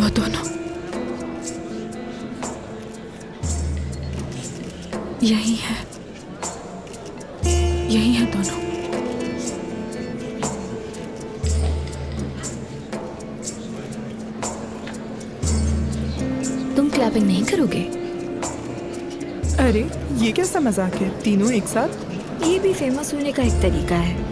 वो दोनों यही है, यही है दोनों। तुम क्लैपिंग नहीं करोगे? अरे ये कैसा मजाक है, तीनों एक साथ? ये भी फेमस होने का एक तरीका है।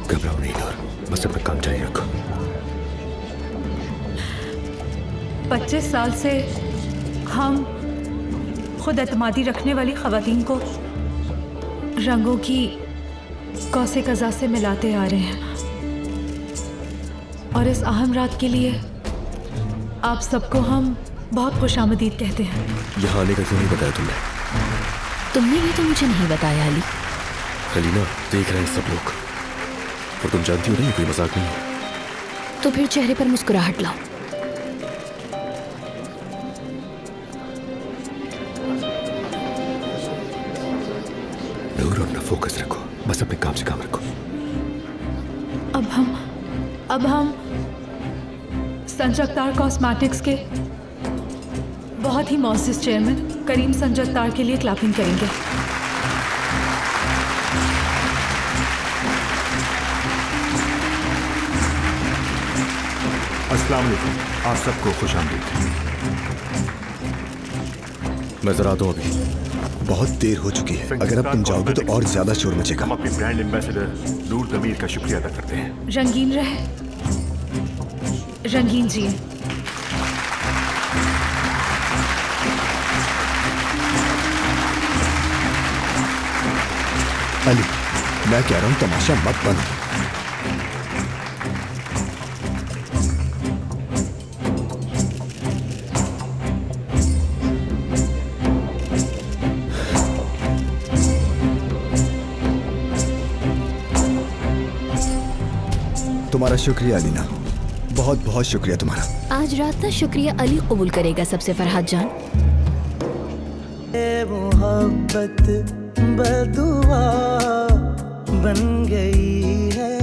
घबराओ नहीं नूर, बस अपना काम जारी रखो। 25 साल से हम खुद एतमादी रखने वाली खवातीन को रंगों की कौसे कज़ा से मिलाते आ रहे हैं, और इस अहम रात के लिए आप सबको हम बहुत खुशामदीद कहते हैं। यहाँ आने का क्यों नहीं बताया तुमने? तुमने भी तो मुझे नहीं बताया अली। खलीना, देख रहे हैं सब लोग, और तुम जानती हो ना ये कोई मजाक नहीं है। तो फिर चेहरे पर मुस्कुराहट लाओ। नूर, अपना फोकस रखो, बस अपने काम से काम रखो। अब हम संजक्तार कॉस्मेटिक्स के बहुत ही मौजूद चेयरमैन करीम संजक्तार के लिए क्लैपिंग करेंगे। अस्सलाम वालेकुम, आप सबको खुशामदीद। मैं जरा दूं अभी। बहुत देर हो चुकी है, अगर अब तुम जाओगे तो और ज्यादा शोर मचेगा। हम अपने ब्रांड एम्बेसडर नूर दमीर का शुक्रिया अदा करते हैं। रंगीन रहे, रंगीन जिए। अली, मैं कह रहा हूँ तमाशा मत बंद। तुम्हारा शुक्रिया अलीना, बहुत बहुत शुक्रिया तुम्हारा। आज रात ना शुक्रिया अली कबूल करेगा सबसे फरहाद जान। मोहब्बत बदुआ बन गई है।